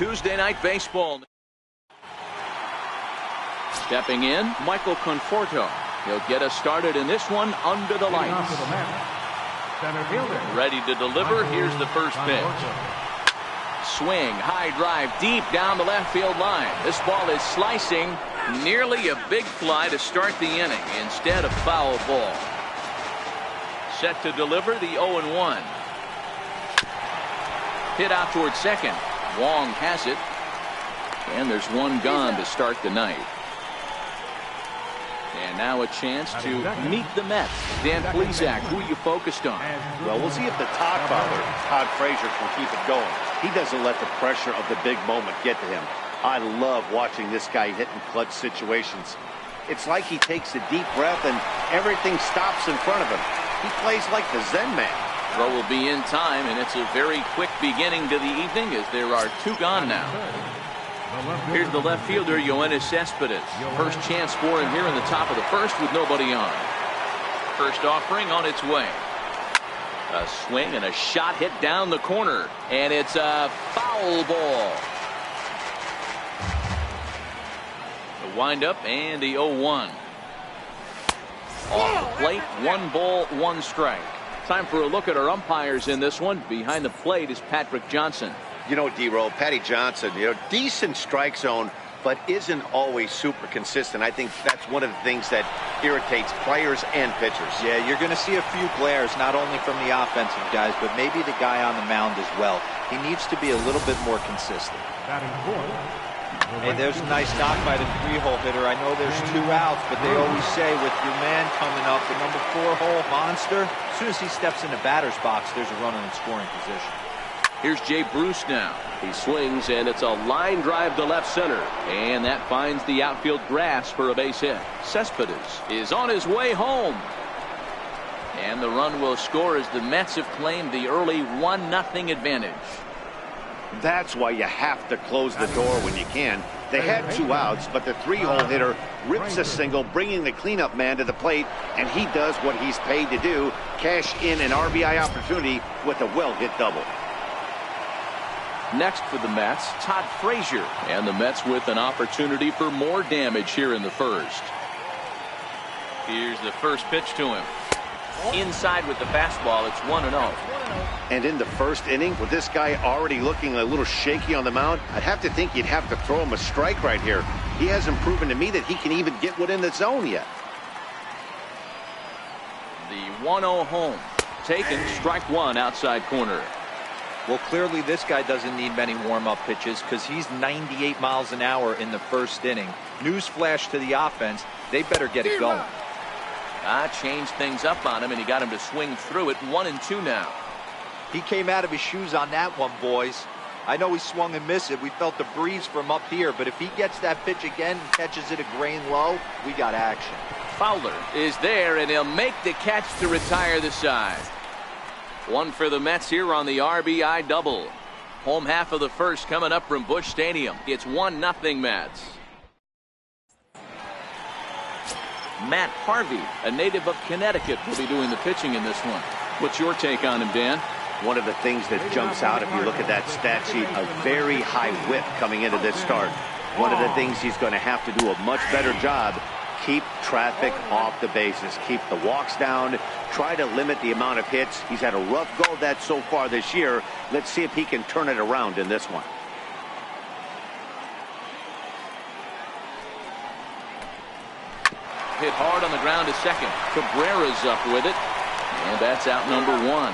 Tuesday Night Baseball. Stepping in, Michael Conforto. He'll get us started in this one under the lights. Ready to deliver. Here's the first pitch. Swing, high drive, deep down the left field line. This ball is slicing. Nearly a big fly to start the inning instead of foul ball. Set to deliver the 0-1. Hit out towards second. Wong has it. And there's one gone to start the night. And now a chance to meet the Mets. Dan Plesac, who are you focused on? Well, we'll see if the Todd Frazier, can keep it going. He doesn't let the pressure of the big moment get to him. I love watching this guy hit in clutch situations. It's like he takes a deep breath and everything stops in front of him. He plays like the Zen man. Throw will be in time, and it's a very quick beginning to the evening as there are two gone now. Here's the left fielder, Yoenis Cespedes. First chance for him here in the top of the first with nobody on. First offering on its way. A swing and a shot hit down the corner, and it's a foul ball. The windup and the 0-1. Off the plate, 1 ball, 1 strike. Time for a look at our umpires in this one. Behind the plate is Patrick Johnson. You know, D-Roll, Patty Johnson, decent strike zone, but isn't always super consistent. I think that's one of the things that irritates players and pitchers. Yeah, you're going to see a few glares, not only from the offensive guys, but maybe the guy on the mound as well. He needs to be a little bit more consistent. And there's a nice knock by the 3-hole hitter. I know there's 2 outs, but they always say with your man coming up, the number 4-hole monster, as soon as he steps in the batter's box, there's a runner in scoring position. Here's Jay Bruce now. He swings, and it's a line drive to left center. And that finds the outfield grass for a base hit. Cespedes is on his way home. And the run will score as the Mets have claimed the early 1-0 advantage. That's why you have to close the door when you can. They had 2 outs, but the 3-hole hitter rips a single, bringing the cleanup man to the plate, and he does what he's paid to do, cash in an RBI opportunity with a well-hit double. Next for the Mets, Todd Frazier. And the Mets with an opportunity for more damage here in the first. Here's the first pitch to him. Inside with the fastball, it's 1-0. And in the first inning, with this guy already looking a little shaky on the mound, I'd have to think you'd have to throw him a strike right here. He hasn't proven to me that he can even get within the zone yet. The 1-0 home. Taken, strike 1 outside corner. Well, clearly this guy doesn't need many warm-up pitches because he's 98 miles an hour in the first inning. Newsflash to the offense, they better get it going. Changed things up on him, and he got him to swing through it. 1-2 now. He came out of his shoes on that one, boys. I know he swung and missed it. We felt the breeze from up here, but if he gets that pitch again and catches it a grain low, we got action. Fowler is there, and he'll make the catch to retire the side. 1 for the Mets here on the RBI double. Home half of the first coming up from Busch Stadium. It's 1-0 Mets. Matt Harvey, a native of Connecticut, will be doing the pitching in this one. What's your take on him, Dan? One of the things that jumps out if you look at that stat sheet, a very high whip coming into this start. One of the things he's going to have to do a much better job, keep traffic off the bases, keep the walks down, try to limit the amount of hits. He's had a rough go of that so far this year. Let's see if he can turn it around in this one. Hit hard on the ground to second. Cabrera's up with it. And that's out number 1.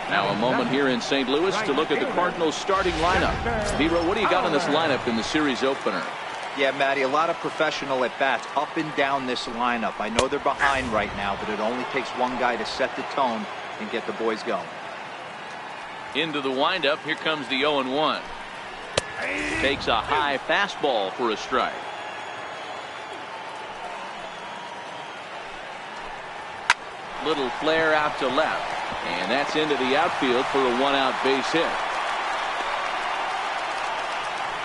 Now a moment here in St. Louis to look at the Cardinals starting lineup. Hero, what do you got on this lineup in the series opener? Yeah, Matty, a lot of professional at-bats up and down this lineup. I know they're behind right now, but it only takes one guy to set the tone and get the boys going. Into the windup. Here comes the 0-1. Takes a high fastball for a strike. Little flare out to left, and that's into the outfield for a 1-out base hit.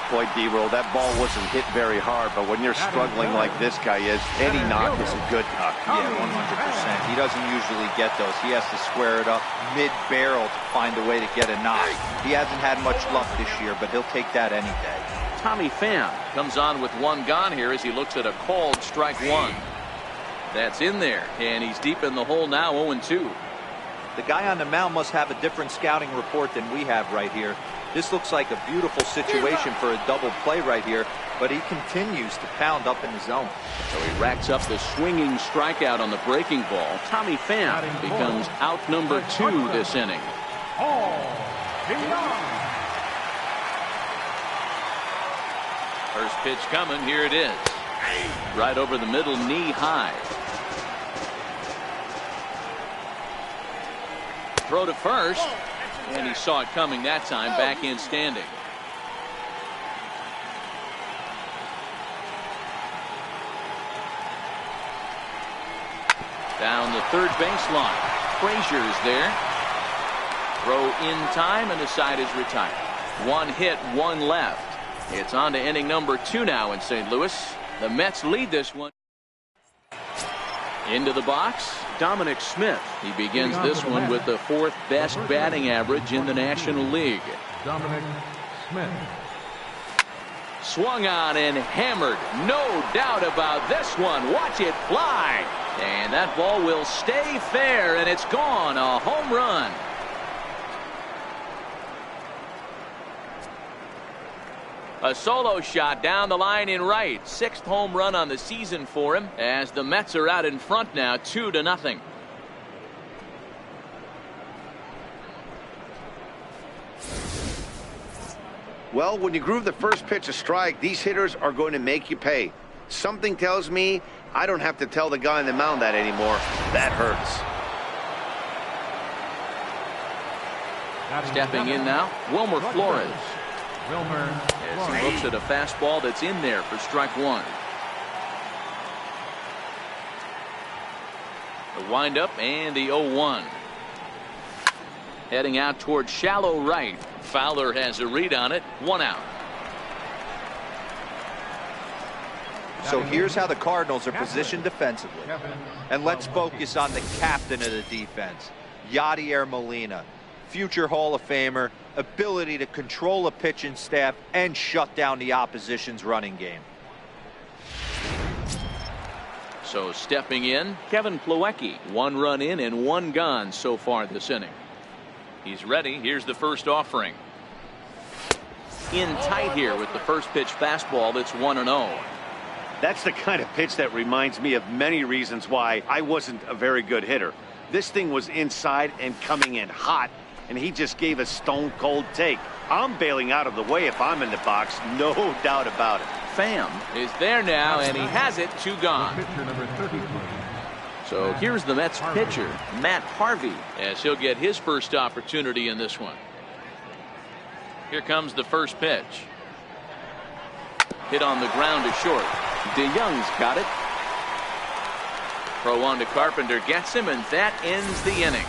Boy, D-Roll, that ball wasn't hit very hard, but when you're struggling like this guy is, any knock is a good knock. Yeah, 100%. He doesn't usually get those. He has to square it up mid-barrel to find a way to get a knock. He hasn't had much luck this year, but he'll take that any day. Tommy Pham comes on with one gone here as he looks at a called strike one. That's in there, and he's deep in the hole now, 0-2. The guy on the mound must have a different scouting report than we have right here. This looks like a beautiful situation for a double play right here, but he continues to pound up in the zone. So he racks up the swinging strikeout on the breaking ball. Tommy Pham becomes out number 2 this inning. First pitch coming, here it is. Right over the middle, knee high. Throw to first, and he saw it coming that time, back in standing. Down the third baseline. Frazier's there. Throw in time, and the side is retired. One hit, one left. It's on to inning number 2 now in St. Louis. The Mets lead this one. Into the box, Dominic Smith. He begins this one with the 4th best batting average in the National League. Dominic Smith. Swung on and hammered. No doubt about this one. Watch it fly. And that ball will stay fair, and it's gone. A home run. A solo shot down the line in right. 6th home run on the season for him as the Mets are out in front now, 2-0. Well, when you groove the first pitch a strike, these hitters are going to make you pay. Something tells me I don't have to tell the guy on the mound that anymore. That hurts. Stepping in now, Wilmer Flores. As he looks at a fastball that's in there for strike 1. The windup and the 0-1. Heading out toward shallow right. Fowler has a read on it. 1 out. So here's how the Cardinals are positioned defensively. And let's focus on the captain of the defense, Yadier Molina. Future Hall of Famer, ability to control a pitching staff and shut down the opposition's running game. So stepping in, Kevin Plawecki. 1 run in and 1 gone so far this inning. He's ready. Here's the first offering. In tight here with the first pitch fastball that's 1-0. That's the kind of pitch that reminds me of many reasons why I wasn't a very good hitter. This thing was inside and coming in hot, and he just gave a stone cold take. I'm bailing out of the way if I'm in the box, no doubt about it. Pham is there now, and he has it. 2 gone. So here's the Mets pitcher, Matt Harvey, as he'll get his first opportunity in this one. Here comes the first pitch. Hit on the ground to short. DeYoung's got it. Throw on to Carpenter, gets him, and that ends the inning.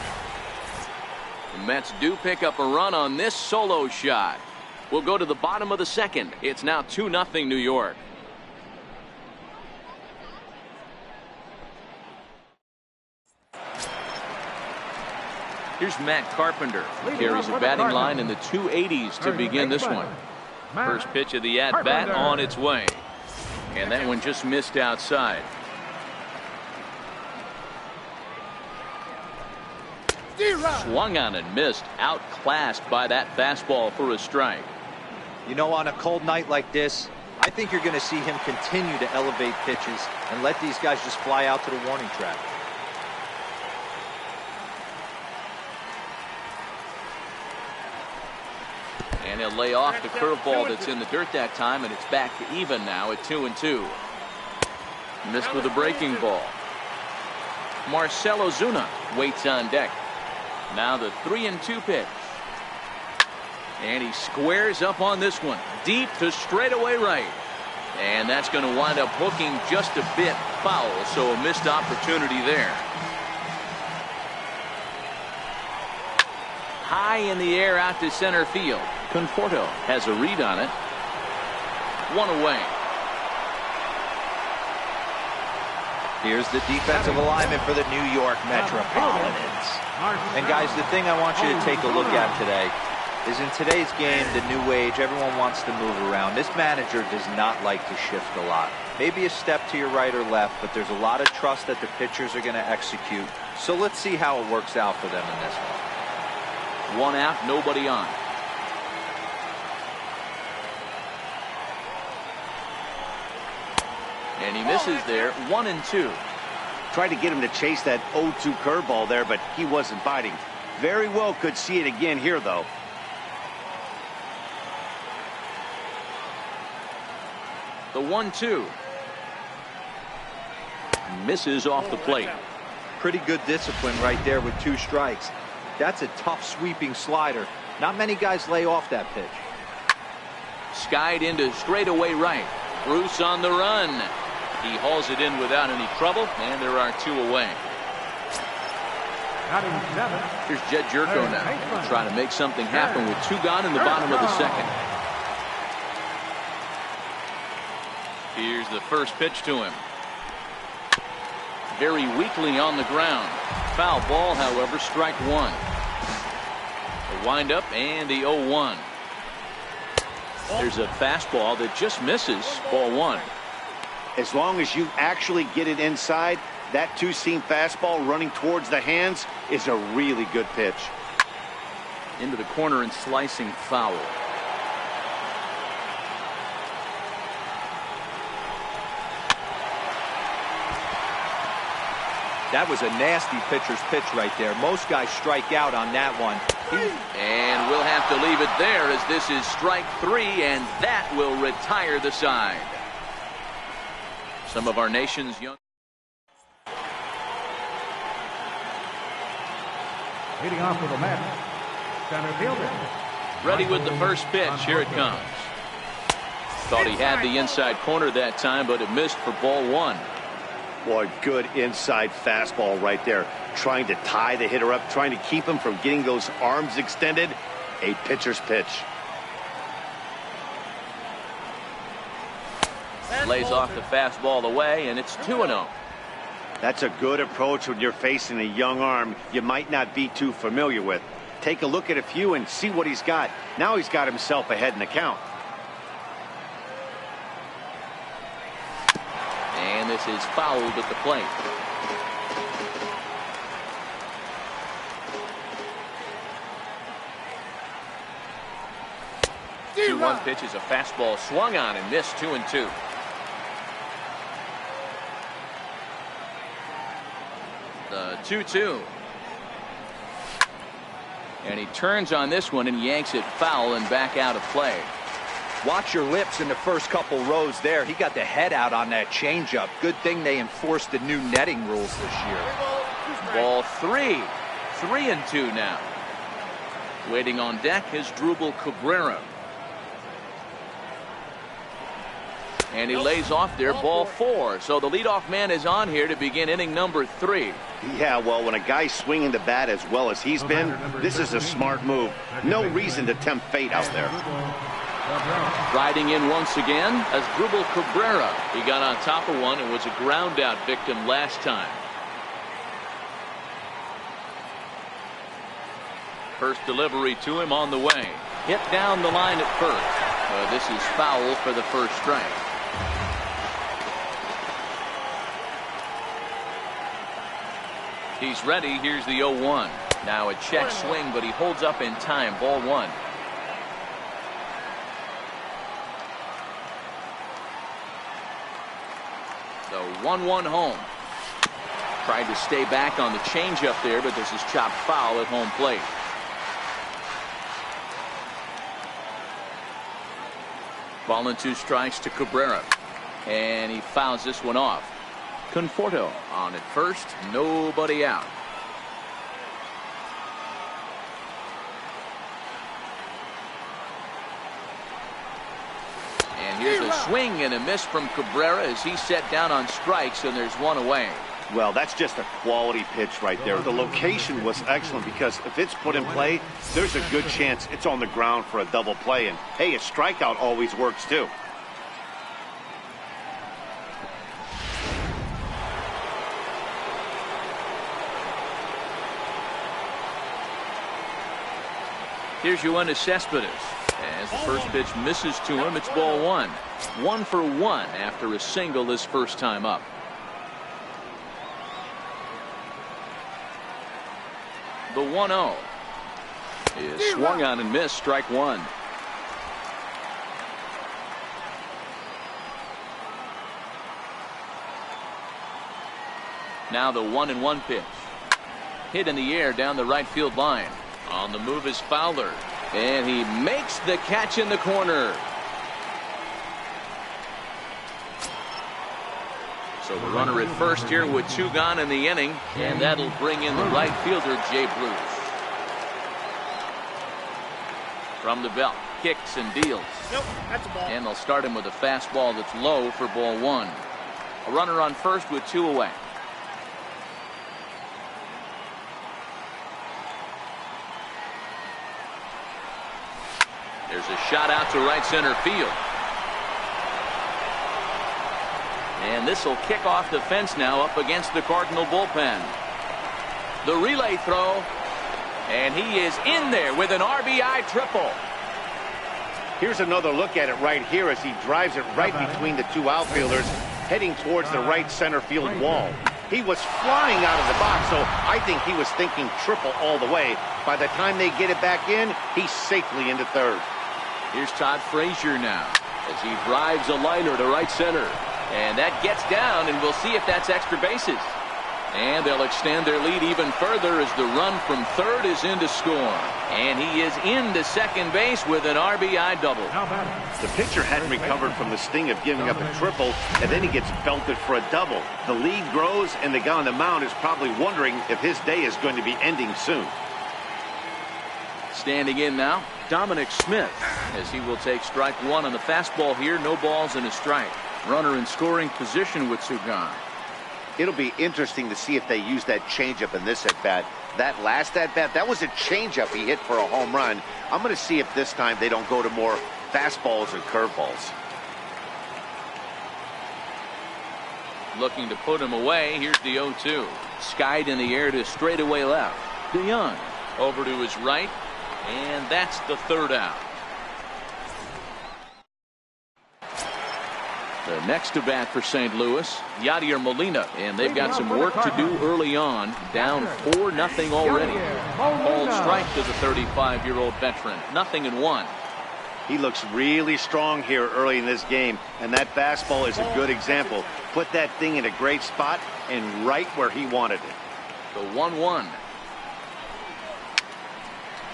The Mets do pick up a run on this solo shot. We'll go to the bottom of the 2nd. It's now 2-0 New York. Here's Matt Carpenter. He carries a batting line in the 280s to begin this one. First pitch of the at-bat on its way. And that one just missed outside. Swung on and missed. Outclassed by that fastball for a strike. You know, on a cold night like this, I think you're going to see him continue to elevate pitches and let these guys just fly out to the warning track. And he'll lay off the curveball that's in the dirt that time, and it's back to even now at 2-2. Missed with a breaking ball. Marcell Ozuna waits on deck. Now the 3-2 pitch. And he squares up on this one. Deep to straightaway right. And that's going to wind up hooking just a bit foul, so a missed opportunity there. High in the air out to center field. Conforto has a read on it. one away. Here's the defensive alignment for the New York Metropolitans. And guys, the thing I want you to take a look at today is in today's game, the new age, everyone wants to move around. This manager does not like to shift a lot. Maybe a step to your right or left, but there's a lot of trust that the pitchers are going to execute. So let's see how it works out for them in this one. One out, nobody on. And he misses there, 1-2. Tried to get him to chase that 0-2 curveball there, but he wasn't biting. Very well could see it again here, though. The 1-2. Misses off the plate. Pretty good discipline right there with 2 strikes. That's a tough sweeping slider. Not many guys lay off that pitch. Skied into straightaway right. Bruce on the run. He hauls it in without any trouble, and there are 2 away. Here's Jed Jerko now, trying to make something happen with 2 gone in the bottom of the second. Here's the first pitch to him. Very weakly on the ground. Foul ball, however, strike 1. The windup and the 0-1. There's a fastball that just misses, ball 1. As long as you actually get it inside, that 2-seam fastball running towards the hands is a really good pitch. Into the corner and slicing foul. That was a nasty pitcher's pitch right there. Most guys strike out on that one. And we'll have to leave it there as this is strike 3, and that will retire the side. Some of our nation's young. Leading off with the mat, center fielder. Ready with the first pitch. Here it comes. Thought he had the inside corner that time, but it missed for ball 1. Boy, good inside fastball right there. Trying to tie the hitter up, trying to keep him from getting those arms extended. A pitcher's pitch. Lays off the fastball away, and it's 2-0. That's a good approach when you're facing a young arm you might not be too familiar with. Take a look at a few and see what he's got. Now he's got himself ahead in the count. And this is fouled at the plate. The 2-1 pitch is a fastball swung on and missed, 2-2. The 2-2. And he turns on this one and yanks it foul and back out of play. Watch your lips in the first couple rows there. He got the head out on that changeup. Good thing they enforced the new netting rules this year. Ball 3. 3-2 now. Waiting on deck is Drupal Cabrera. And he lays off there, ball 4. So the leadoff man is on here to begin inning number 3. Yeah, well, when a guy's swinging the bat as well as he's been, this is a smart move. No reason to tempt fate out there. Riding in once again as Drupal Cabrera. He got on top of one and was a ground out victim last time. First delivery to him on the way. Hit down the line at first. This is foul for the first strike. He's ready. Here's the 0-1. Now a check swing, but he holds up in time. Ball 1. The 1-1 home. Tried to stay back on the changeup there, but this is chopped foul at home plate. Ball and 2 strikes to Cabrera. And he fouls this one off. Conforto on at first. Nobody out. And here's a swing and a miss from Cabrera as he's set down on strikes, and there's one away. Well, that's just a quality pitch right there. The location was excellent because if it's put in play, there's a good chance it's on the ground for a double play. And, hey, a strikeout always works, too. Here's Yoenis Cespedes. As the first pitch misses to him, it's ball one. 1 for 1 after a single his first time up. The 1-0 is swung on and missed, strike one. Now the 1-1 pitch. Hit in the air down the right field line. On the move is Fowler. And he makes the catch in the corner. So the runner at first here with 2 gone in the inning. And that'll bring in the right fielder, Jay Bruce. From the belt, kicks and deals. Nope, that's a ball. And they'll start him with a fastball that's low for ball one. A runner on first with 2 away. There's a shot out to right center field. And this will kick off the fence now up against the Cardinal bullpen. The relay throw. And he is in there with an RBI triple. Here's another look at it right here as he drives it right between the 2 outfielders, heading towards the right center field wall. He was flying out of the box, so I think he was thinking triple all the way. By the time they get it back in, he's safely into third. Here's Todd Frazier now as he drives a liner to right center. And that gets down, and we'll see if that's extra bases. And they'll extend their lead even further as the run from third is in to score. And he is into second base with an RBI double. The pitcher hadn't recovered from the sting of giving up a triple, and then he gets belted for a double. The lead grows, and the guy on the mound is probably wondering if his day is going to be ending soon. Standing in now, Dominic Smith, as he will take strike one on the fastball here. No balls and a strike. Runner in scoring position with 2 gone. It'll be interesting to see if they use that changeup in this at-bat. That last at-bat, that was a changeup he hit for a home run. I'm going to see if this time they don't go to more fastballs and curveballs. Looking to put him away. Here's the 0-2. Skied in the air to straightaway left. DeYoung over to his right. And that's the 3rd out. The next to bat for St. Louis, Yadier Molina, and they've got some work to do early on. Down 4-0 already. Called strike to the 35-year-old veteran. 0-1. He looks really strong here early in this game, and that fastball is a good example. Put that thing in a great spot and right where he wanted it. The 1-1.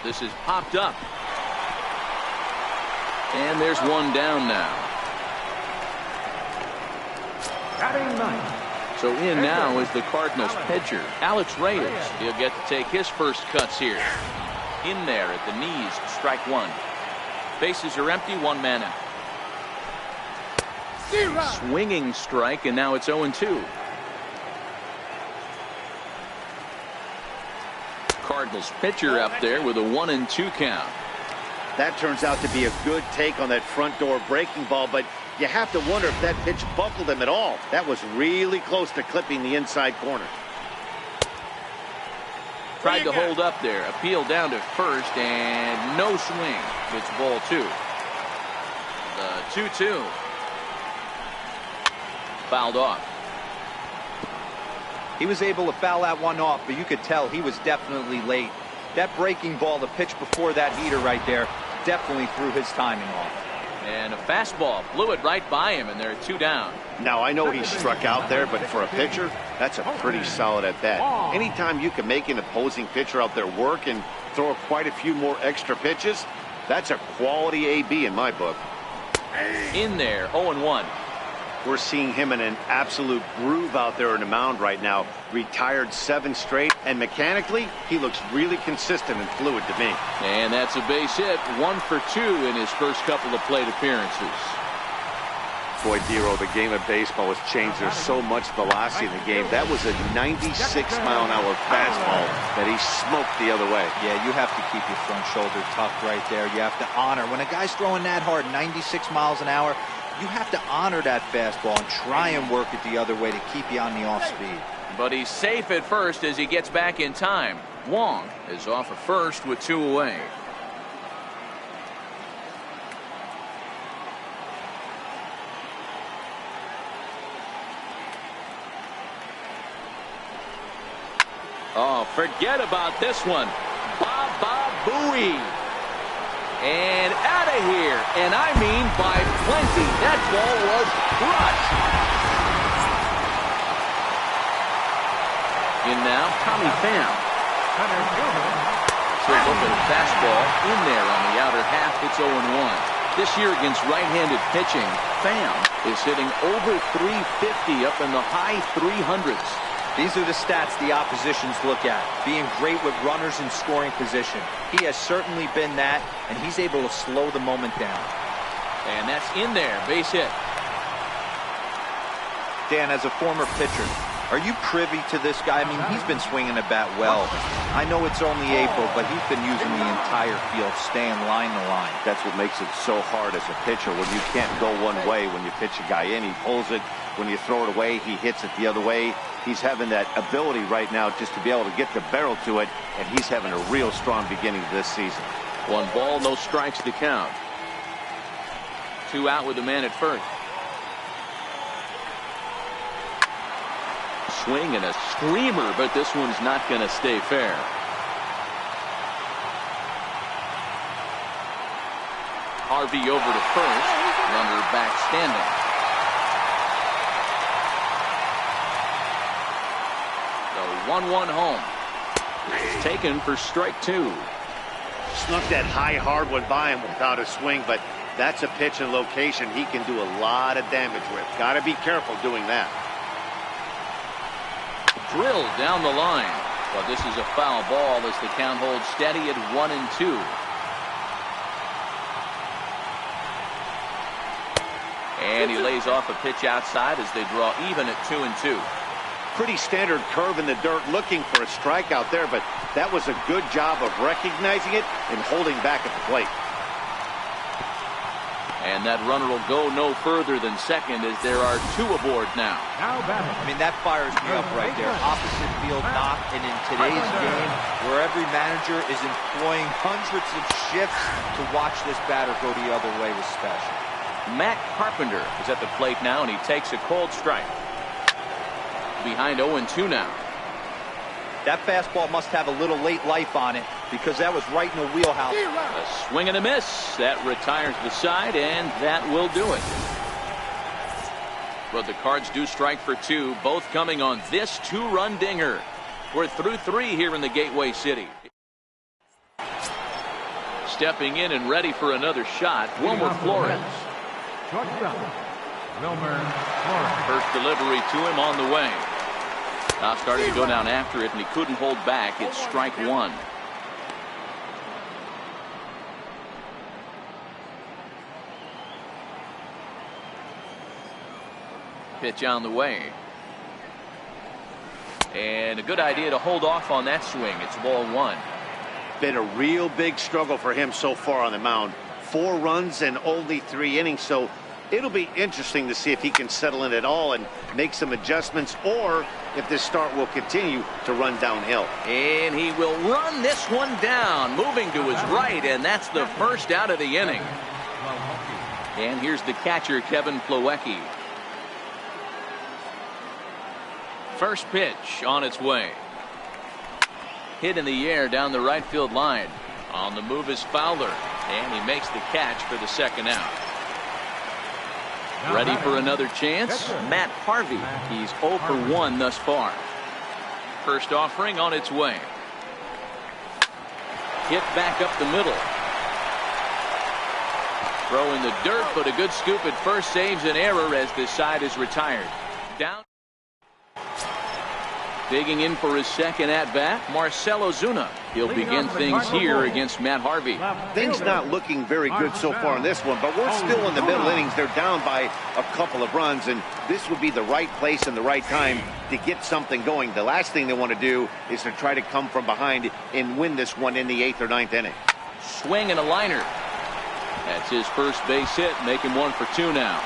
This is popped up. And there's one down now. So in now is the Cardinals pitcher, Alex Reyes. He'll get to take his first cuts here. In there at the knees, strike one. Bases are empty, 1 man out. Swinging strike, and now it's 0-2. Cardinals pitcher up there with a 1-2 count. That turns out to be a good take on that front door breaking ball, but you have to wonder if that pitch buckled him at all. That was really close to clipping the inside corner. Tried to hold up there. Appeal down to first, and no swing. It's ball 2. The 2-2. Fouled off. He was able to foul that one off, but you could tell he was definitely late. That breaking ball, the pitch before that heater right there, definitely threw his timing off. And a fastball blew it right by him, and they're 2 down. Now, I know he struck out there, but for a pitcher, that's a pretty solid at bat. Anytime you can make an opposing pitcher out there work and throw quite a few more extra pitches, that's a quality AB in my book. In there, 0-1. We're seeing him in an absolute groove out there in the mound right now. Retired 7 straight, and mechanically, he looks really consistent and fluid to me. And that's a base hit, 1 for 2 in his first couple of plate appearances. Boy, Dero, the game of baseball has changed. There's so much velocity in the game. That was a 96-mile-an-hour fastball that he smoked the other way. Yeah, you have to keep your front shoulder tucked right there. You have to honor. When a guy's throwing that hard, 96 miles an hour, you have to honor that fastball and try and work it the other way to keep you on the off speed. But he's safe at first as he gets back in time. Wong is off of first with 2 away. Oh, forget about this one. Baba Booey. And out of here. And I mean by plenty. That ball was crushed. In now, Tommy Pham. So look at a fastball in there on the outer half. It's 0-1. This year against right-handed pitching, Pham is hitting over 350 up in the high 300s. These are the stats the oppositions look at. Being great with runners in scoring position. He has certainly been that, and he's able to slow the moment down. And that's in there, base hit. Dan, as a former pitcher, are you privy to this guy? I mean, he's been swinging the bat well. I know it's only April, but he's been using the entire field, staying line to line. That's what makes it so hard as a pitcher when you can't go one way. When you pitch a guy in, he pulls it. When you throw it away, he hits it the other way. He's having that ability right now just to be able to get the barrel to it, and he's having a real strong beginning to this season. 1 ball, no strikes to count. 2 out with the man at first. Swing and a screamer, but this one's not going to stay fair. Harvey over to first. Runner back standing. The 1-1 home. It's taken for strike 2. Snuck that high hard one by him without a swing, but that's a pitch and location he can do a lot of damage with. Got to be careful doing that. Drilled down the line. But this is a foul ball as the count holds steady at 1-2. And he lays off a pitch outside as they draw even at 2-2. Pretty standard curve in the dirt, looking for a strikeout there, but that was a good job of recognizing it and holding back at the plate. And that runner will go no further than second as there are 2 aboard now. I mean, that fires me up right there. Opposite field knock, and in today's game, where every manager is employing hundreds of shifts to watch this batter go the other way was special. Matt Carpenter is at the plate now, and he takes a cold strike. Behind 0-2 now. That fastball must have a little late life on it because that was right in the wheelhouse. A swing and a miss. That retires the side, and that will do it. But the Cards do strike for 2, both coming on this 2-run dinger. We're through 3 here in the Gateway City. Stepping in and ready for another shot, Wilmer Flores. First delivery to him on the way. Now starting to go down after it, and he couldn't hold back. It's strike 1. Pitch on the way. And a good idea to hold off on that swing. It's ball 1. Been a real big struggle for him so far on the mound. 4 runs and only 3 innings, so it'll be interesting to see if he can settle in at all and make some adjustments, or if this start will continue to run downhill. And he will run this one down, moving to his right, and that's the first out of the inning. And here's the catcher, Kevin Plawecki. First pitch on its way. Hit in the air down the right field line. On the move is Fowler, and he makes the catch for the second out. Ready for another chance? Matt Harvey. He's 0 for 1 thus far. First offering on its way. Hit back up the middle. Throw in the dirt, but a good scoop at first saves an error as this side is retired. Down. Digging in for his second at-bat, Marcell Ozuna. He'll begin things here against Matt Harvey. Things not looking very good so far in this one, but we're still in the middle innings. They're down by a couple of runs, and this would be the right place and the right time to get something going. The last thing they want to do is to try to come from behind and win this one in the 8th or 9th inning. Swing and a liner. That's his first base hit, making 1 for 2 now.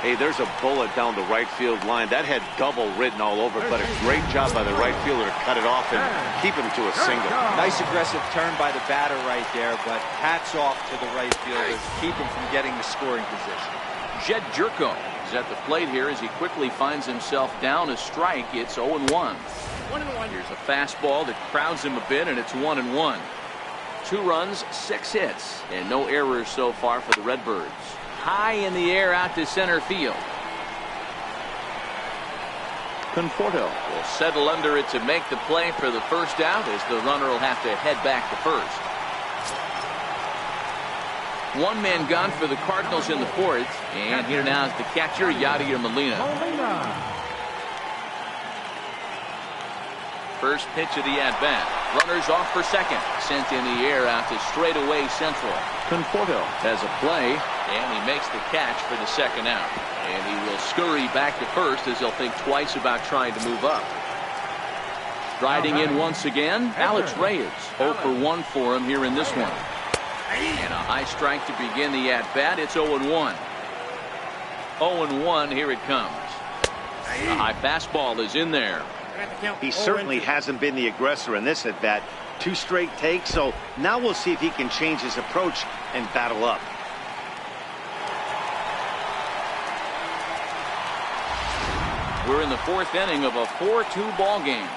Hey, there's a bullet down the right field line. That had double written all over it, but a great job by the right fielder to cut it off and keep him to a single. Nice aggressive turn by the batter right there, but hats off to the right fielder to keep him from getting the scoring position. Jed Jerko is at the plate here as he quickly finds himself down a strike. It's 0-1. Here's a fastball that crowds him a bit, and it's 1-1. 2 runs, 6 hits, and no errors so far for the Redbirds. High in the air out to center field. Conforto will settle under it to make the play for the first out, as the runner will have to head back to first. 1 man gone for the Cardinals in the 4th, and here now is the catcher, Yadier Molina. First pitch of the at-bat. Runners off for second. Sent in the air out to straightaway central. Conforto has a play, and he makes the catch for the second out. And he will scurry back to first as he'll think twice about trying to move up. Striding in once again, Alex Reyes. 0 for 1 for him here in this one. And a high strike to begin the at-bat. It's 0-1. 0-1, here it comes. A high fastball is in there. He certainly hasn't been the aggressor in this at bat. 2 straight takes, so now we'll see if he can change his approach and battle up. We're in the 4th inning of a 4-2 ball game.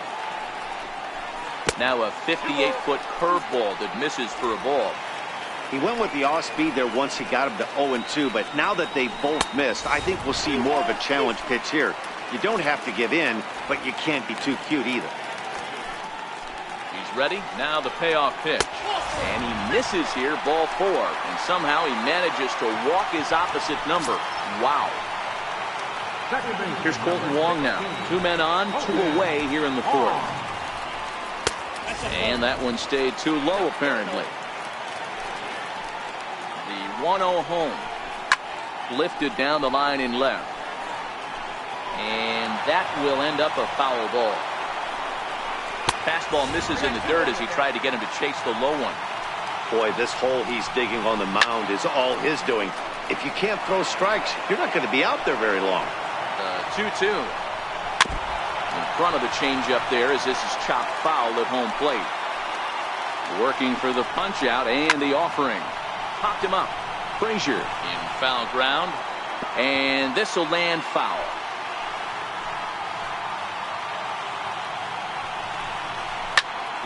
Now a 58-foot curveball that misses for a ball. He went with the off speed there once he got him to 0-2, but now that they both missed, I think we'll see more of a challenge pitch here. You don't have to give in, but you can't be too cute either. He's ready. Now the payoff pitch. And he misses here, ball 4. And somehow he manages to walk his opposite number. Wow. Here's Colton Wong now. 2 men on, 2 away here in the 4th. And that one stayed too low, apparently. The 1-0 home. Lifted down the line in left. And that will end up a foul ball. Fastball misses in the dirt as he tried to get him to chase the low one. Boy, this hole he's digging on the mound is all his doing. If you can't throw strikes, you're not going to be out there very long. 2-2. In front of the changeup there as this is chopped foul at home plate. Working for the punch out and the offering. Popped him up. Frazier in foul ground. And this will land foul.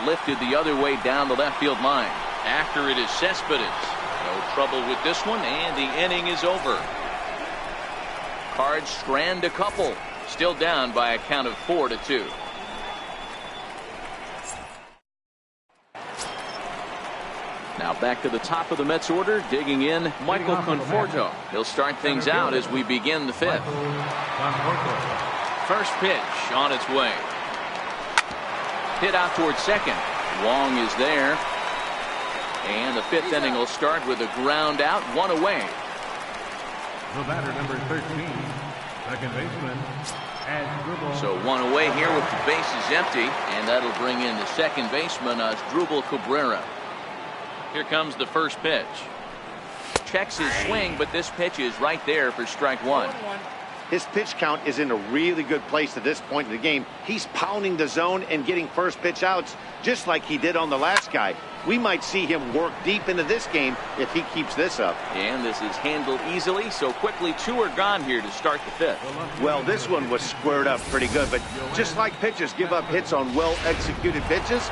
Lifted the other way down the left field line. After it is Cespedes. No trouble with this one, and the inning is over. Cards strand a couple. Still down by a count of 4-2. Now back to the top of the Mets order, digging in Michael Conforto. He'll start things out as we begin the 5th. First pitch on its way. Hit out towards second. Wong is there. And the 5th inning will start with a ground out, 1 away. The batter, number 13, second baseman. So 1 away here with the bases empty. And that'll bring in the second baseman, Asdrubal Cabrera. Here comes the first pitch. Checks his swing, but this pitch is right there for strike 1. His pitch count is in a really good place at this point in the game. He's pounding the zone and getting first pitch outs just like he did on the last guy. We might see him work deep into this game if he keeps this up. And this is handled easily, so quickly 2 are gone here to start the 5th. Well, this one was squared up pretty good, but just like pitchers give up hits on well-executed pitches,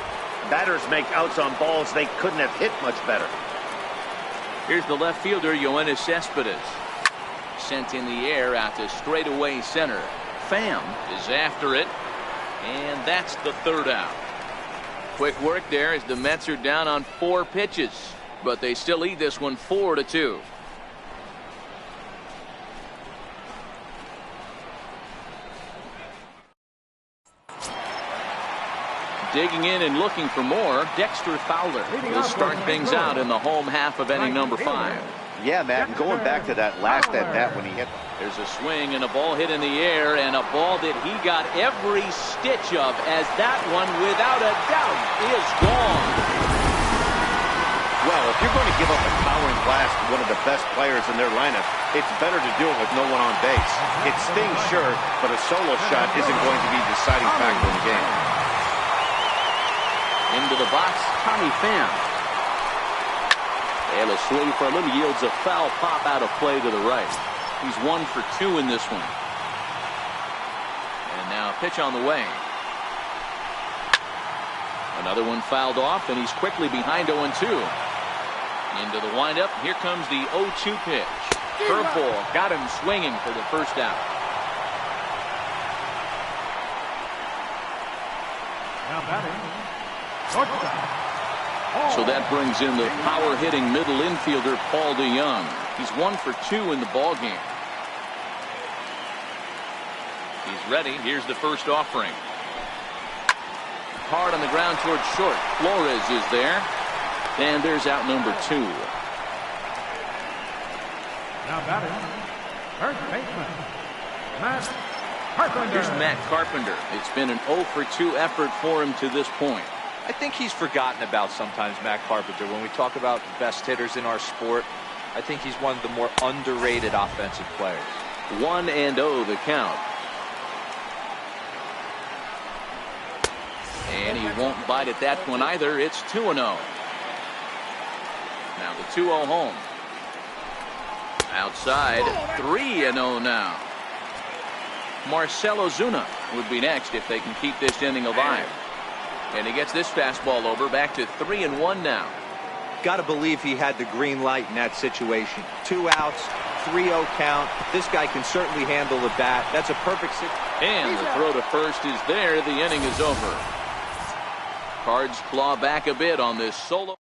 batters make outs on balls they couldn't have hit much better. Here's the left fielder, Yoenis Cespedes. Sent in the air out to straightaway center. Pham is after it, and that's the 3rd out. Quick work there as the Mets are down on 4 pitches, but they still lead this one 4-2. Digging in and looking for more, Dexter Fowler will start things out in the home half of inning number 5. Yeah, Matt, and going back to that last at-bat when he hit. There's a swing and a ball hit in the air, and a ball that he got every stitch of, as that one, without a doubt, is gone. well. If you're going to give up a towering blast to one of the best players in their lineup, it's better to do it with no one on base. It stings, sure, but a solo shot isn't going to be the deciding factor in the game. Into the box, Tommy Pham. And a swing for him yields a foul pop out of play to the right. He's 1 for 2 in this one. And now a pitch on the way. Another one fouled off, and he's quickly behind 0-2. Into the windup. Here comes the 0-2 pitch. Curveball got him swinging for the first out. Now batting. So that brings in the power-hitting middle infielder Paul DeYoung. He's 1 for 2 in the ballgame. He's ready. Here's the first offering. Hard on the ground towards short. Flores is there. And there's out number 2. Now batting. First baseman. Matt Carpenter. Here's Matt Carpenter. It's been an 0 for 2 effort for him to this point. I think he's forgotten about sometimes, Matt Carpenter. When we talk about the best hitters in our sport, I think he's one of the more underrated offensive players. 1-0 the count. And he won't bite at that one either. It's 2-0. Now the 2-0 home. Outside, 3-0 now. Marcell Ozuna would be next if they can keep this inning alive. And he gets this fastball over, back to 3-1 now. Got to believe he had the green light in that situation. 2 outs, 3-0 count. This guy can certainly handle the bat. That's a perfect situation. And the throw to first is there. The inning is over. Cards claw back a bit on this solo.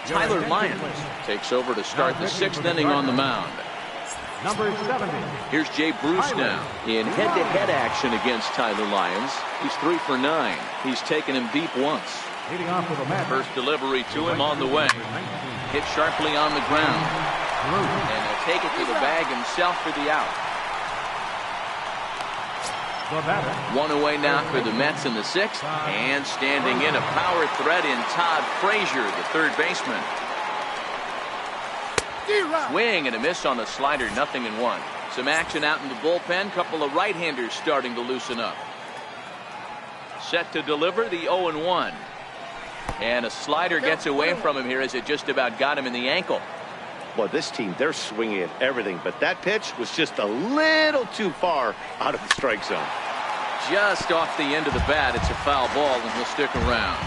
Tyler Lyons takes over to start the 6th inning on the mound. Number 70. Here's Jay Bruce now in head-to-head action against Tyler Lyons. He's 3 for 9. He's taken him deep once. Leading off with a match. First delivery to him on the way. Hit sharply on the ground. And he'll take it to the bag himself for the out. One away now for the Mets in the 6th. And standing in a power threat in Todd Frazier, the third baseman. Swing and a miss on the slider, 0-1. Some action out in the bullpen. Couple of right-handers starting to loosen up. Set to deliver the 0-1. And a slider gets away from him here as it just about got him in the ankle. Well, this team, they're swinging at everything, but that pitch was just a little too far out of the strike zone. Just off the end of the bat. It's a foul ball, and he'll stick around.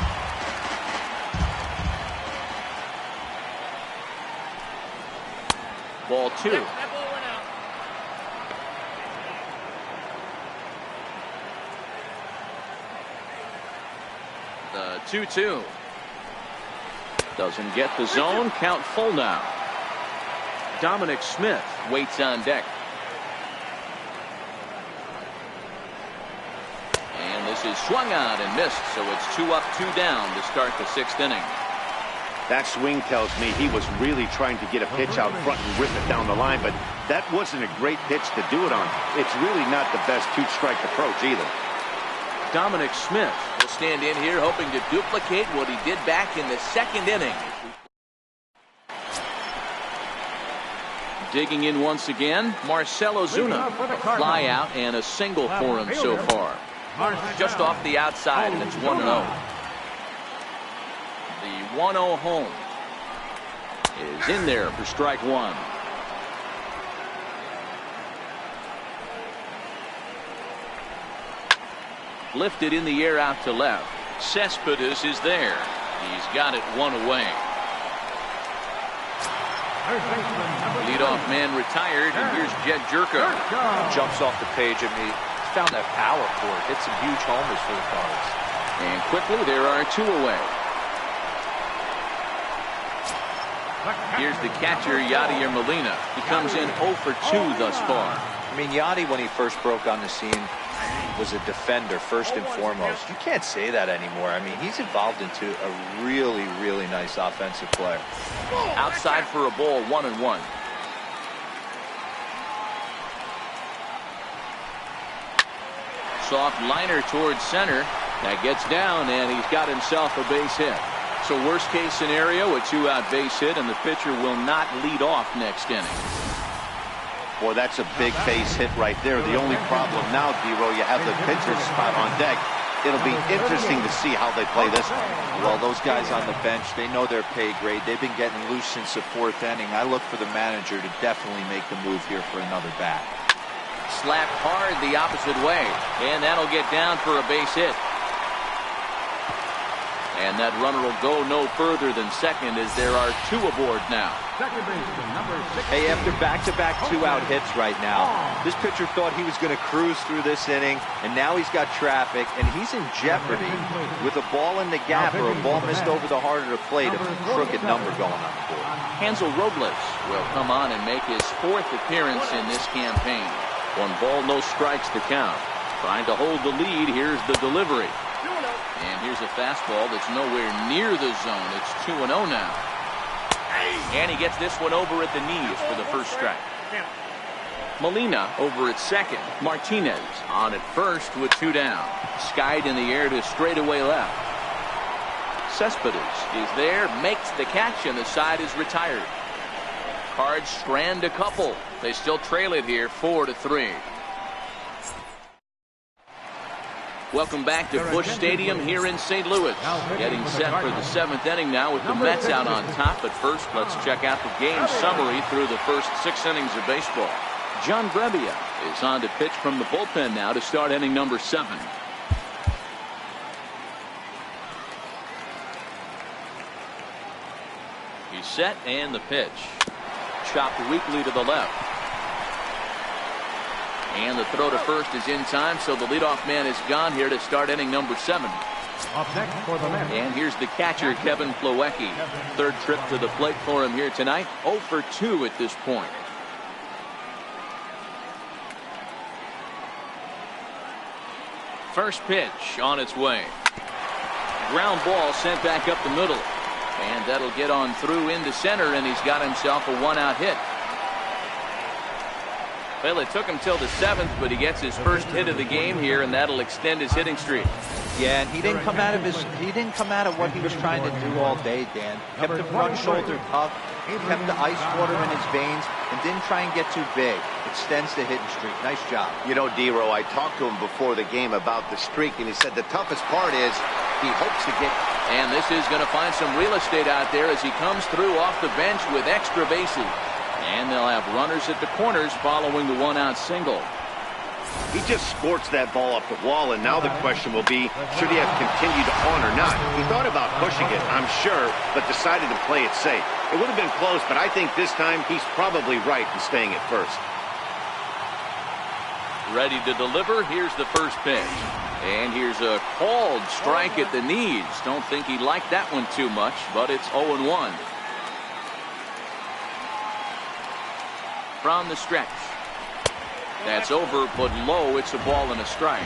Ball 2. The 2-2. Doesn't get the zone. Count full now. Dominic Smith waits on deck. And this is swung on and missed, so it's 2 up, 2 down to start the 6th inning. That swing tells me he was really trying to get a pitch out front and rip it down the line, but that wasn't a great pitch to do it on. It's really not the best 2-strike approach either. Dominic Smith will stand in here hoping to duplicate what he did back in the 2nd inning. Digging in once again, Marcell Ozuna. A fly out and a single for him so far. Just off the outside, and it's 1-0. The 1-0 home is in there for strike 1. Lifted in the air out to left. Cespedes is there. He's got it 1 away. Leadoff man retired, and here's Jed Jerko. Jumps off the page at me. Found that power for it. Hit some huge homers for the Cards. And quickly there are 2 away. Here's the catcher, Yadier Molina. He comes in 0 for 2 thus far. I mean, Yadi, when he first broke on the scene, was a defender first and foremost. You can't say that anymore. I mean, he's evolved into a really, really nice offensive player. Outside for a ball, 1-1. Soft liner towards center. That gets down, and he's got himself a base hit. So worst case scenario, a 2-out base hit, and the pitcher will not lead off next inning. Boy, that's a big base hit right there. The only problem now, D-Row, you have the pitcher's spot on deck. It'll be interesting to see how they play this one. Well, those guys on the bench, they know their pay grade. They've been getting loose since the 4th inning. I look for the manager to definitely make the move here for another bat. Slapped hard the opposite way, and that'll get down for a base hit. And that runner will go no further than second, as there are 2 aboard now. Second baseman, number 6. Hey, after back-to-back 2-out hits right now, this pitcher thought he was going to cruise through this inning, and now he's got traffic, and he's in jeopardy with a ball in the gap or a ball missed over the heart of the plate, a crooked number going on the board. Hansel Robles will come on and make his 4th appearance in this campaign. 1 ball, no strikes to count. Trying to hold the lead. Here's the delivery. And here's a fastball that's nowhere near the zone. It's 2-0 now. And he gets this one over at the knees for the first strike. Molina over at second. Martinez on at first with 2 down. Skied in the air to straightaway left. Cespedes is there, makes the catch, and the side is retired. Cards strand a couple. They still trail it here 4-3. Welcome back to Busch Stadium here in St. Louis. Getting set for the 7th inning now with the Mets out on top. But first, let's check out the game summary through the first 6 innings of baseball. John Brebbia is on to pitch from the bullpen now to start inning number 7. He's set, and the pitch. Chopped weakly to the left. And the throw to first is in time, so the leadoff man is gone here to start inning number 7. Up next for the Mets. And here's the catcher, Kevin Plawecki. 3rd trip to the plate for him here tonight. 0 for 2 at this point. First pitch on its way. Ground ball sent back up the middle. And that'll get on through into center, and he's got himself a 1-out hit. Well, it took him till the 7th, but he gets his first hit of the game here, and that'll extend his hitting streak. Yeah, and he didn't come out of what he was trying to do all day, Dan. Kept the front shoulder tough, kept the ice water in his veins, and didn't try and get too big. Extends the hitting streak. Nice job. You know, D-Row, I talked to him before the game about the streak, and he said the toughest part is he hopes to get. And this is going to find some real estate out there as he comes through off the bench with extra bases. And they'll have runners at the corners following the 1-out single. He just sports that ball up the wall, and now the question will be, should he have continued on or not? He thought about pushing it, I'm sure, but decided to play it safe. It would have been close, but I think this time he's probably right in staying at first. Ready to deliver. Here's the first pitch. And here's a called strike at the knees. Don't think he liked that one too much, but it's 0-1. From the stretch. That's over, but low. It's a ball and a strike.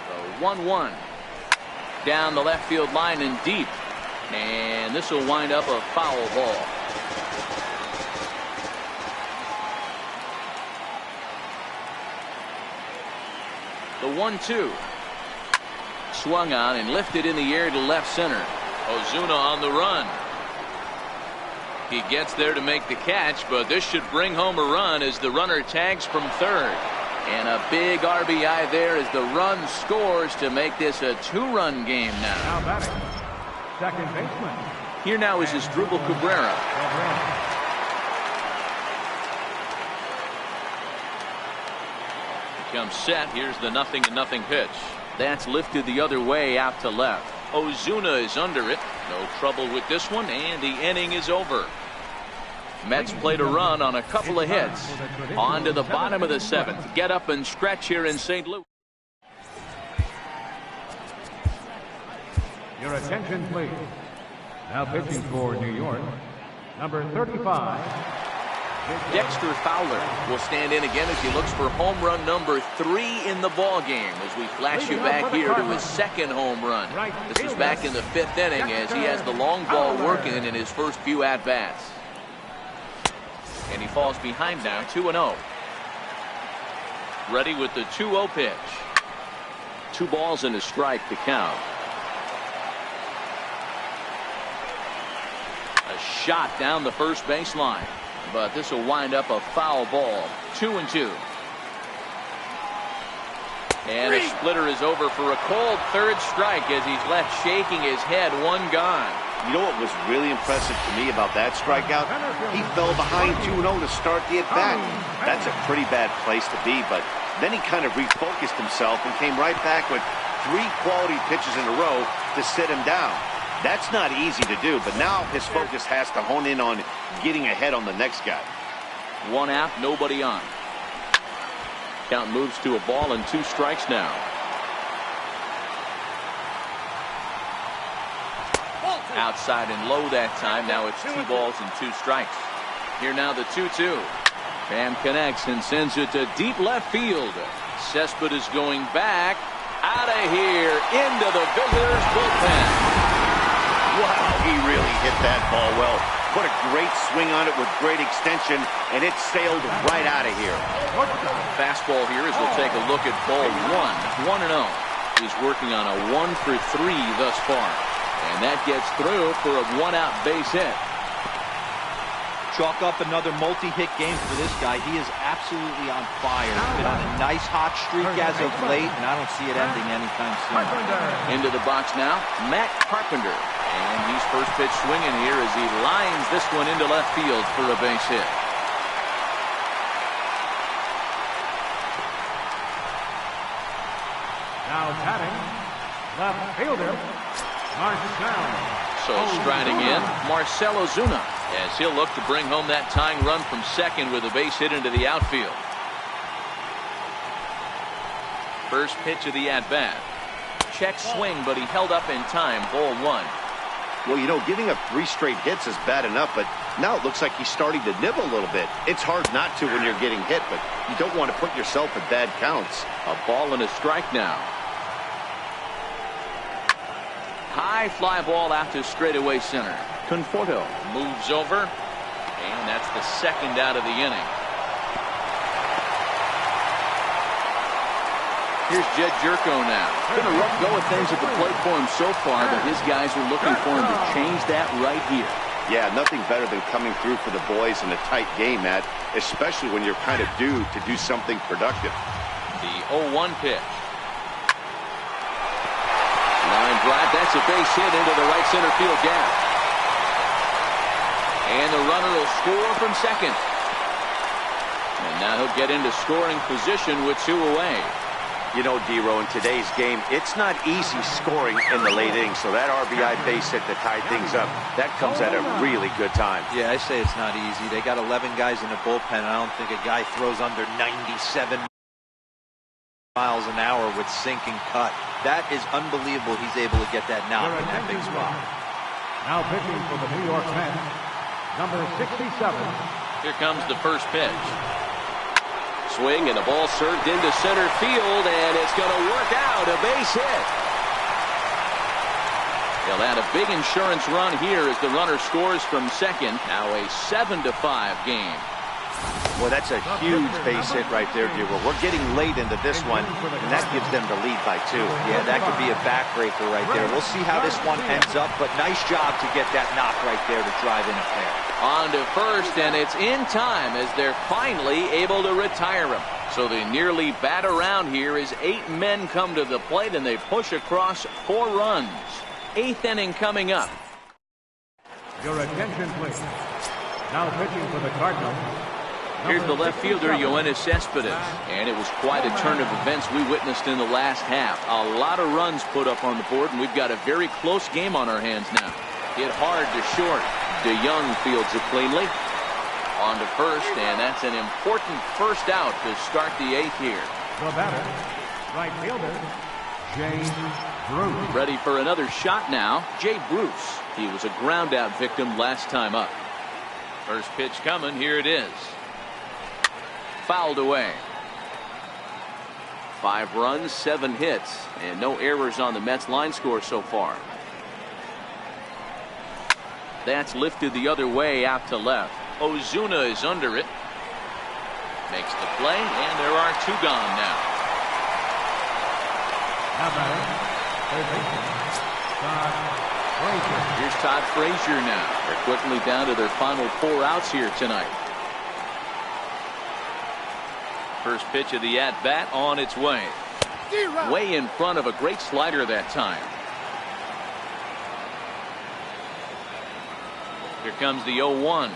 So 1-1. Down the left field line and deep. And this will wind up a foul ball. The 1-2. Swung on and lifted in the air to left center. Ozuna on the run. He gets there to make the catch, but this should bring home a run as the runner tags from 3rd. And a big RBI there as the run scores to make this a 2-run game now. Now batting, second baseman. Here now is Asdrubal Cabrera. Comes set. Here's the 0-0 pitch. That's lifted the other way out to left. Ozuna is under it. No trouble with this one, and the inning is over. Mets played a run on a couple of hits. On to the bottom of the 7th. Get up and stretch here in St. Louis. Your attention, please. Now pitching for New York, number 35. Dexter Fowler will stand in again as he looks for home run number 3 in the ball game as we flash you back here to his 2nd home run. This is back in the 5th inning as he has the long ball working in his first few at-bats. And he falls behind now, 2-0. Ready with the 2-0 pitch. 2 balls and a strike to count. A shot down the first baseline, but this will wind up a foul ball. 2-2. And a splitter is over for a cold third strike as he's left shaking his head. 1 gone. You know what was really impressive to me about that strikeout? He fell behind 2-0 to start the at-bat. That's a pretty bad place to be, but then he kind of refocused himself and came right back with 3 quality pitches in a row to sit him down. That's not easy to do, but now his focus has to hone in on getting ahead on the next guy. 1 out, nobody on. Count moves to a ball and 2 strikes now. Outside and low that time. Now it's 2 balls and 2 strikes. Here now the 2-2. Bam connects and sends it to deep left field. Cespedes going back. Out of here into the visitors' bullpen. Wow, he really hit that ball well. Put a great swing on it with great extension, and it sailed right out of here. Fastball here as we'll take a look at ball 1. 1-0. He's working on a 1-for-3 thus far. And that gets through for a 1-out base hit. Chalk up another multi-hit game for this guy. He is absolutely on fire. He's been on a nice hot streak as of late, and I don't see it ending anytime soon. Into the box now, Matt Carpenter. And he's first pitch swinging here as he lines this one into left field for a base hit. Now batting, left fielder, Marcell. So striding in, Marcell Ozuna, as he'll look to bring home that tying run from second with a base hit into the outfield. First pitch of the at-bat. Check swing, but he held up in time. Ball 1. Well, you know, giving up 3 straight hits is bad enough, but now it looks like he's starting to nibble a little bit. It's hard not to when you're getting hit, but you don't want to put yourself in bad counts. A ball and a strike now. High fly ball out to straightaway center. Conforto moves over, and that's the 2nd out of the inning. Here's Jed Jerko now. Been a rough go of things at the plate for him so far, but his guys are looking for him to change that right here. Yeah, nothing better than coming through for the boys in a tight game, Matt, especially when you're kind of due to do something productive. The 0-1 pitch. Line drive, that's a base hit into the right center field gap. And the runner will score from second. And now he'll get into scoring position with 2 away. You know, D-Row, in today's game, it's not easy scoring in the late innings, so that RBI base hit to tie things up, that comes at a really good time. Yeah, I say it's not easy. They got 11 guys in the bullpen, and I don't think a guy throws under 97 miles an hour with sinking cut. That is unbelievable. He's able to get that knock in that big spot. Now pitching for the New York Mets, number 67. Here comes the first pitch. Swing and the ball served into center field, and it's going to work out. A base hit. They'll add a big insurance run here as the runner scores from second. Now a 7-5 game. Well, that's a huge base hit right there, D-Row. We're getting late into this one, and that gives them the lead by 2. Yeah, that could be a backbreaker right there. We'll see how this one ends up, but nice job to get that knock right there to drive in a pair. On to first, and it's in time as they're finally able to retire him. So they nearly bat around here as 8 men come to the plate, and they push across 4 runs. 8th inning coming up. Your attention, please. Now pitching for the Cardinals. Here's the left fielder, Yoenis Cespedes. And it was quite a turn of events we witnessed in the last half. A lot of runs put up on the board, and we've got a very close game on our hands now. Hit hard to short. DeYoung fields it cleanly. On to first, and that's an important first out to start the 8th here. The batter, right fielder, Jay Bruce. Ready for another shot now, Jay Bruce. He was a ground out victim last time up. First pitch coming, here it is. Fouled away. 5 runs, 7 hits, and no errors on the Mets line score so far. That's lifted the other way out to left. Ozuna is under it. Makes the play, and there are 2 gone now. Now batting, third baseman, Todd Frazier. Here's Todd Frazier now. They're quickly down to their final 4 outs here tonight. First pitch of the at-bat on its way. Way in front of a great slider that time. Here comes the 0-1.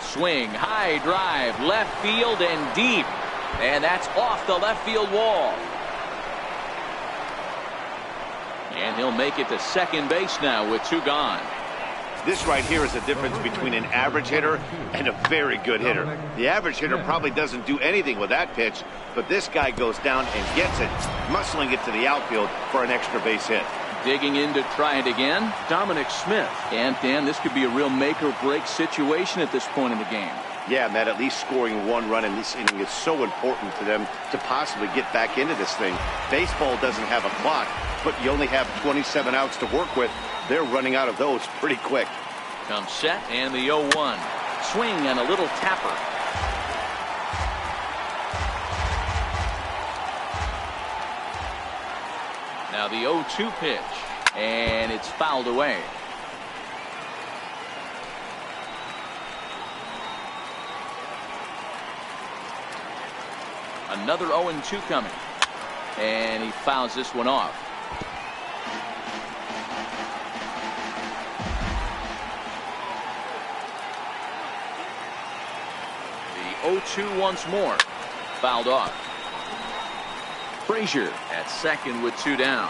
Swing, high drive, left field and deep. And that's off the left field wall. And he'll make it to second base now with 2 gone. This right here is the difference between an average hitter and a very good hitter. The average hitter probably doesn't do anything with that pitch, but this guy goes down and gets it, muscling it to the outfield for an extra base hit. Digging in to try it again, Dominic Smith. And Dan, this could be a real make or break situation at this point in the game. Yeah, Matt, at least scoring 1 run in this inning is so important to them to possibly get back into this thing. Baseball doesn't have a clock, but you only have 27 outs to work with. They're running out of those pretty quick. Comes set and the 0-1. Swing and a little tapper. Now the 0-2 pitch, and it's fouled away. Another 0-2 coming, and he fouls this one off. The 0-2 once more, fouled off. Frazier at second with 2 down.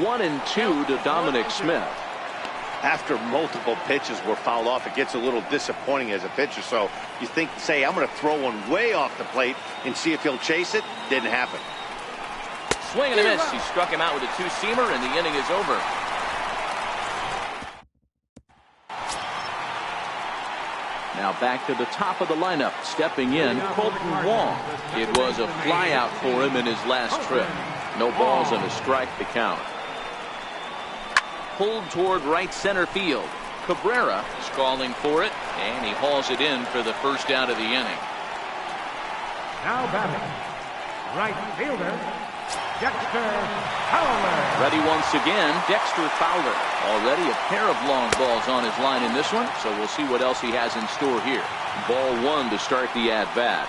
One and 2 to Dominic Smith. After multiple pitches were fouled off, it gets a little disappointing as a pitcher. So you think, say, I'm going to throw one way off the plate and see if he'll chase it. Didn't happen. Swing and a miss. He struck him out with a 2-seamer, and the inning is over. Now back to the top of the lineup, stepping in, Colton Wong. It was a flyout for him in his last trip. No balls and a strike to count. Pulled toward right center field. Cabrera is calling for it, and he hauls it in for the first out of the inning. Now batting, right fielder, Dexter Fowler. Ready once again, Dexter Fowler. Already a pair of long balls on his line in this one, so we'll see what else he has in store here. Ball 1 to start the at-bat.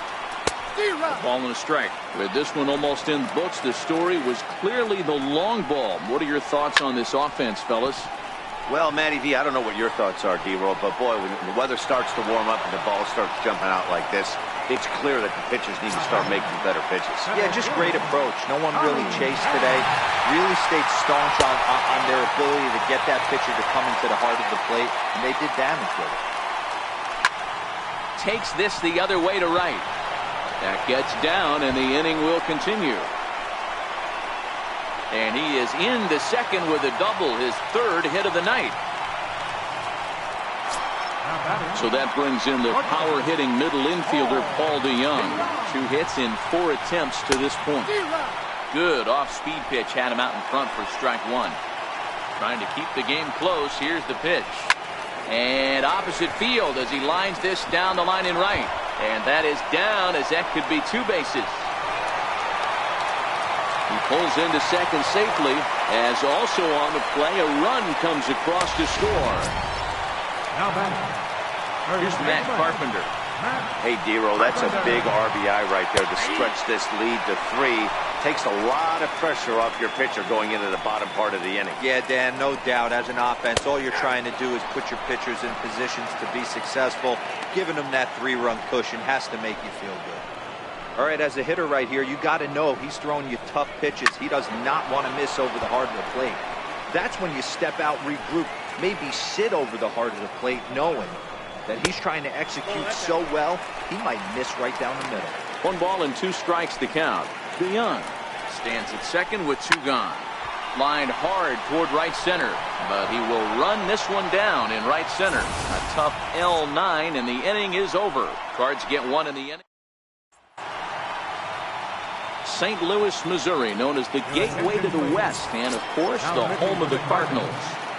Ball and a strike. With this one almost in the books, the story was clearly the long ball. What are your thoughts on this offense, fellas? Well, Matty V, I don't know what your thoughts are, D-Roll, but boy, when the weather starts to warm up and the ball starts jumping out like this, it's clear that the pitchers need to start making better pitches. Yeah, just great approach. No one really chased today. Really stayed staunch on their ability to get that pitcher to come into the heart of the plate, and they did damage with it. Takes this the other way to right. That gets down, and the inning will continue. And he is into second with a double, his 3rd hit of the night. So that brings in the power-hitting middle infielder Paul DeYoung. 2 hits in 4 attempts to this point. Good off-speed pitch had him out in front for strike 1. Trying to keep the game close. Here's the pitch. And opposite field as he lines this down the line in right. And that is down, as that could be 2 bases. He pulls into second safely, as also on the play a run comes across to score. Now batting, Here's Matt Carpenter. Hey, D-Roll, that's a big RBI right there to stretch this lead to 3. Takes a lot of pressure off your pitcher going into the bottom part of the inning. Yeah, Dan, no doubt. As an offense, all you're trying to do is put your pitchers in positions to be successful. Giving them that 3-run cushion has to make you feel good. All right, as a hitter right here, you got to know he's throwing you tough pitches. He does not want to miss over the heart of the plate. That's when you step out, regroup, maybe sit over the heart of the plate, knowing that he's trying to execute so well, he might miss right down the middle. 1 ball and 2 strikes to count. DeYoung stands at second with 2 gone. Lined hard toward right center, but he will run this one down in right center. A tough L9, and the inning is over. Cards get 1 in the inning. St. Louis, Missouri, known as the gateway to the West, and of course the home of the Cardinals.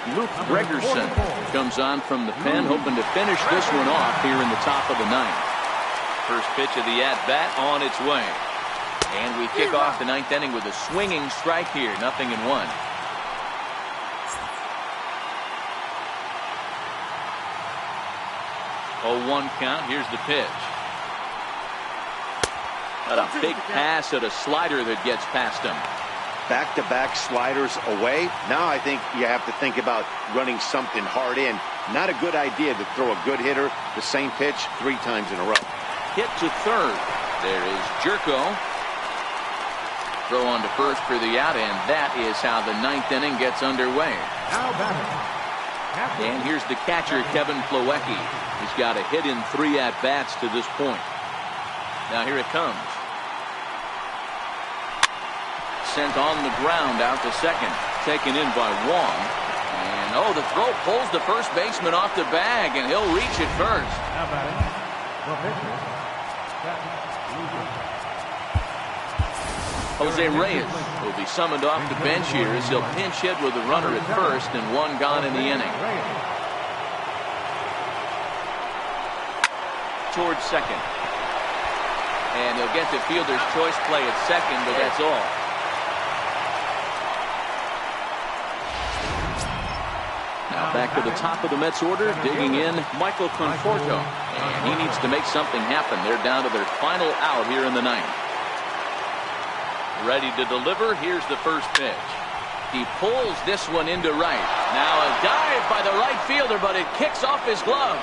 Luke Gregerson comes on from the pen, hoping to finish this one off here in the top of the ninth. First pitch of the at-bat on its way. And we kick off the ninth inning with a swinging strike here. 0-1. Oh, 1 count. Here's the pitch. But a big pass at a slider that gets past him. Back-to-back sliders away. Now I think you have to think about running something hard in. Not a good idea to throw a good hitter the same pitch 3 times in a row. Hit to third. There is Jerko. Throw on to first for the out, and that is how the ninth inning gets underway. And here's the catcher, Kevin Plawecki. He's got a hit in 3 at-bats to this point. Now here it comes. Sent on the ground out to second. Taken in by Wong. And oh, the throw pulls the first baseman off the bag, and he'll reach it first. Jose Reyes will be summoned off the bench here as he'll pinch hit with a runner at first and 1 gone in the inning. Towards second. And he'll get the fielder's choice play at second, but that's all. Now back to the top of the Mets order, digging in Michael Conforto. And he needs to make something happen. They're down to their final out here in the ninth. Ready to deliver. Here's the first pitch. He pulls this one into right. Now a dive by the right fielder, but it kicks off his glove.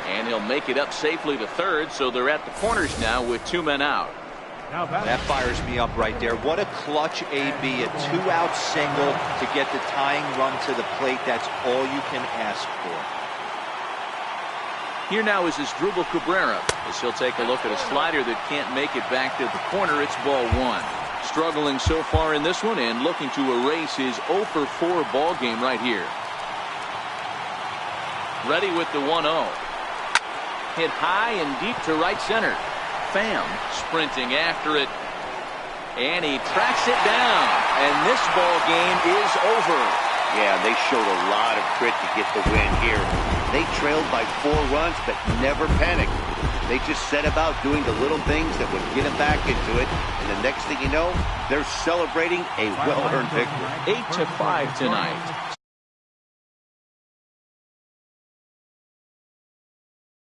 And he'll make it up safely to third, so they're at the corners now with 2 men out. That fires me up right there. What a clutch AB, a 2-out single to get the tying run to the plate. That's all you can ask for. Here now is Asdrubal Cabrera as he'll take a look at a slider that can't make it back to the corner. It's ball 1. Struggling so far in this one and looking to erase his 0 for 4 ball game right here. Ready with the 1-0. Hit high and deep to right center. Pham sprinting after it, and he tracks it down, and this ball game is over. Yeah, they showed a lot of grit to get the win here. They trailed by 4 runs, but never panicked. They just set about doing the little things that would get them back into it, and the next thing you know, they're celebrating a well-earned victory. 8-5 tonight.